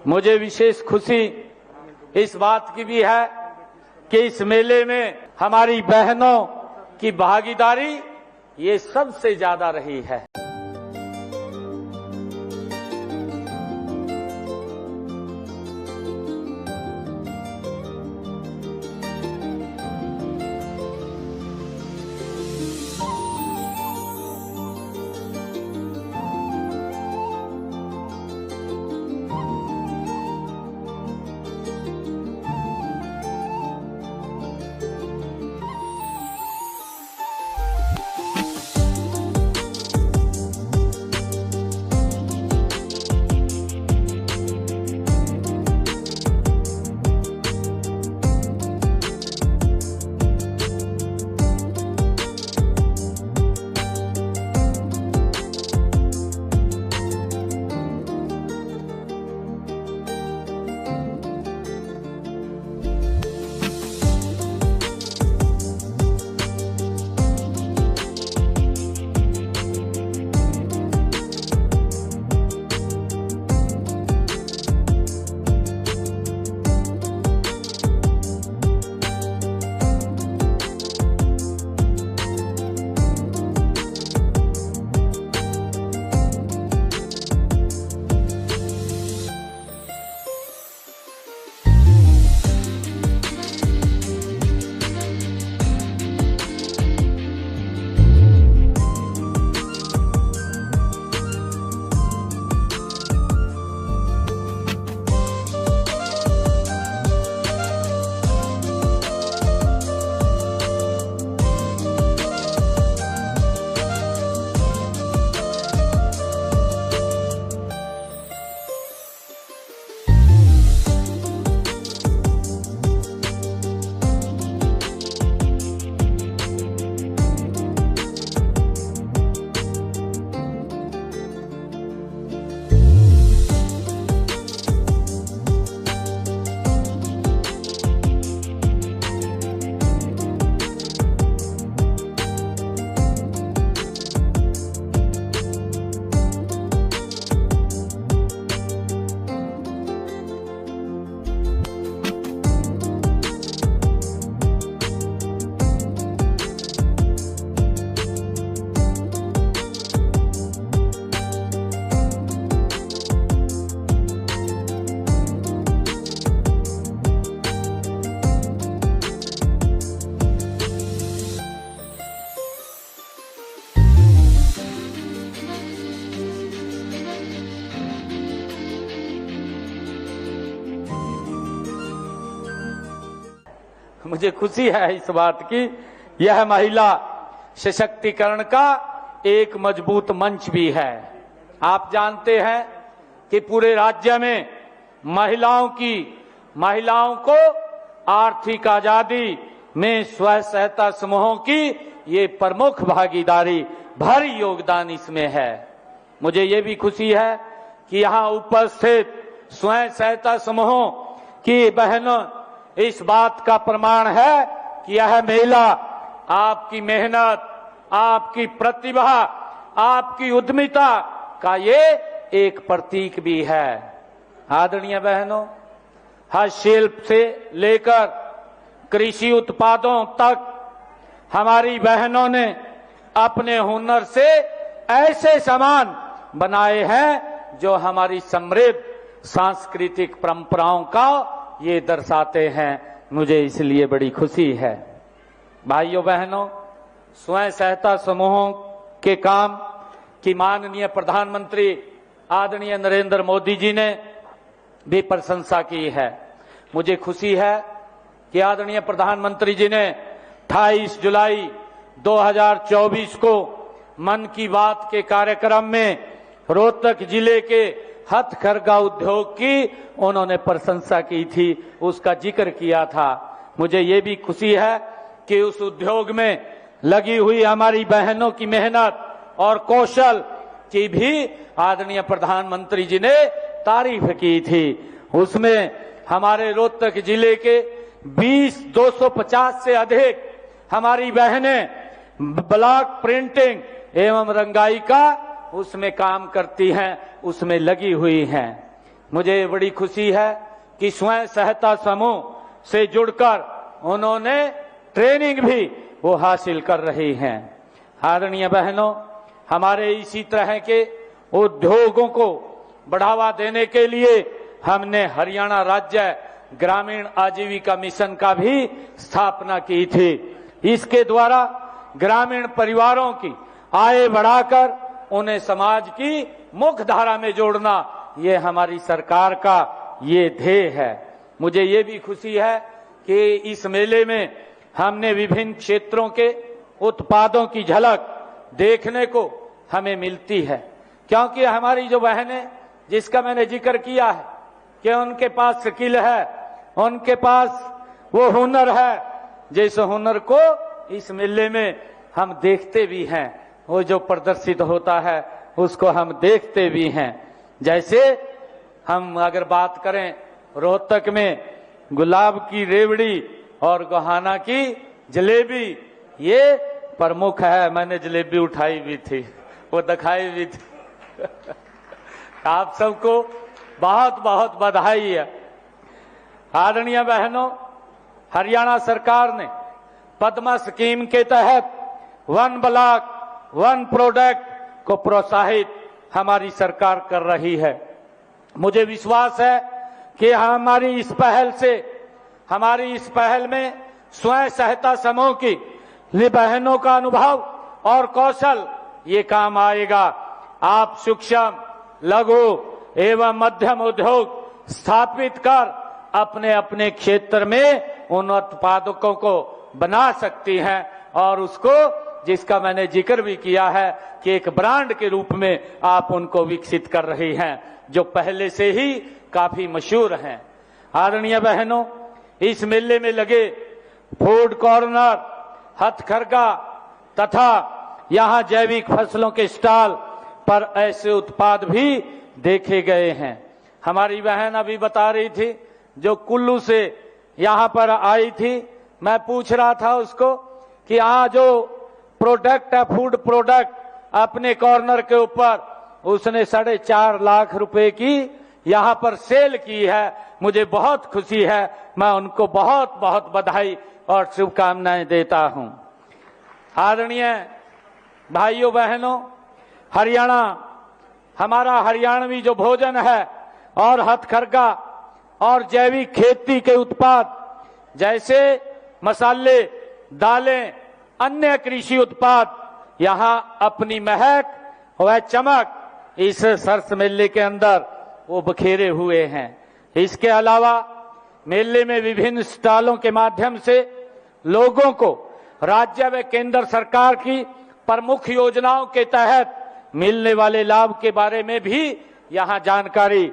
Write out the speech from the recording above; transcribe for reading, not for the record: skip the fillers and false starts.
मुझे विशेष खुशी इस बात की भी है कि इस मेले में हमारी बहनों की भागीदारी ये सबसे ज्यादा रही है। मुझे खुशी है इस बात की, यह महिला सशक्तिकरण का एक मजबूत मंच भी है। आप जानते हैं कि पूरे राज्य में महिलाओं को आर्थिक आजादी में स्वयं सहायता समूहों की ये प्रमुख भागीदारी, भारी योगदान इसमें है। मुझे ये भी खुशी है कि यहाँ उपस्थित स्वयं सहायता समूहों की बहनों इस बात का प्रमाण है कि यह मेला आपकी मेहनत, आपकी प्रतिभा, आपकी उद्यमिता का ये एक प्रतीक भी है। आदरणीय बहनों, हस्तशिल्प से लेकर कृषि उत्पादों तक हमारी बहनों ने अपने हुनर से ऐसे सामान बनाए हैं जो हमारी समृद्ध सांस्कृतिक परंपराओं का ये दर्शाते हैं। मुझे इसलिए बड़ी खुशी है। भाइयों बहनों, स्वयं सहायता समूहों के काम की माननीय प्रधानमंत्री आदरणीय नरेंद्र मोदी जी ने भी प्रशंसा की है। मुझे खुशी है कि आदरणीय प्रधानमंत्री जी ने 28 जुलाई 2024 को मन की बात के कार्यक्रम में रोहतक जिले के हथकरघा उद्योग की उन्होंने प्रशंसा की थी, उसका जिक्र किया था। मुझे ये भी खुशी है कि उस उद्योग में लगी हुई हमारी बहनों की मेहनत और कौशल की भी आदरणीय प्रधानमंत्री जी ने तारीफ की थी। उसमें हमारे रोहतक जिले के 250 से अधिक हमारी बहनें ब्लॉक प्रिंटिंग एवं रंगाई का उसमें काम करती हैं, उसमें लगी हुई हैं। मुझे बड़ी खुशी है कि स्वयं सहायता समूह से जुड़कर उन्होंने ट्रेनिंग भी वो हासिल कर रही हैं। आदरणीय बहनों, हमारे इसी तरह के उद्योगों को बढ़ावा देने के लिए हमने हरियाणा राज्य ग्रामीण आजीविका मिशन का भी स्थापना की थी। इसके द्वारा ग्रामीण परिवारों की आय बढ़ाकर उन्हें समाज की मुख्य धारा में जोड़ना, ये हमारी सरकार का ये ध्येय है। मुझे ये भी खुशी है कि इस मेले में हमने विभिन्न क्षेत्रों के उत्पादों की झलक देखने को हमें मिलती है, क्योंकि हमारी जो बहनें, जिसका मैंने जिक्र किया है कि उनके पास स्किल है, उनके पास वो हुनर है, जिस हुनर को इस मेले में हम देखते भी हैं, वो जो प्रदर्शित होता है उसको हम देखते भी हैं। जैसे हम अगर बात करें रोहतक में गुलाब की रेवड़ी और गोहाना की जलेबी, ये प्रमुख है। मैंने जलेबी उठाई भी थी, वो दिखाई भी थी। आप सबको बहुत बहुत बधाई है। आदरणीय बहनों, हरियाणा सरकार ने पद्मा स्कीम के तहत 1 ब्लॉक 1 प्रोडक्ट को प्रोत्साहित हमारी सरकार कर रही है। मुझे विश्वास है कि हमारी इस पहल में स्वयं सहायता समूह की बहनों का अनुभव और कौशल ये काम आएगा। आप सूक्ष्म, लघु एवं मध्यम उद्योग स्थापित कर अपने अपने क्षेत्र में उन उत्पादकों को बना सकती हैं और उसको, जिसका मैंने जिक्र भी किया है कि एक ब्रांड के रूप में आप उनको विकसित कर रही हैं, जो पहले से ही काफी मशहूर हैं। आदरणीय बहनों, इस मेले में लगे फूड कॉर्नर, हथकरघा तथा यहाँ जैविक फसलों के स्टॉल पर ऐसे उत्पाद भी देखे गए हैं। हमारी बहन अभी बता रही थी, जो कुल्लू से यहाँ पर आई थी, मैं पूछ रहा था उसको कि यहाँ जो प्रोडक्ट है, फूड प्रोडक्ट, अपने कॉर्नर के ऊपर उसने 4.5 लाख रुपए की यहाँ पर सेल की है। मुझे बहुत खुशी है, मैं उनको बहुत बहुत बधाई और शुभकामनाएं देता हूं। आदरणीय भाइयों बहनों, हरियाणा, हमारा हरियाणवी जो भोजन है और हथकरघा और जैविक खेती के उत्पाद जैसे मसाले, दालें, अन्य कृषि उत्पाद यहाँ अपनी महक व चमक इस सरस मेले के अंदर वो बखेरे हुए हैं। इसके अलावा मेले में विभिन्न स्टॉलों के माध्यम से लोगों को राज्य व केंद्र सरकार की प्रमुख योजनाओं के तहत मिलने वाले लाभ के बारे में भी यहाँ जानकारी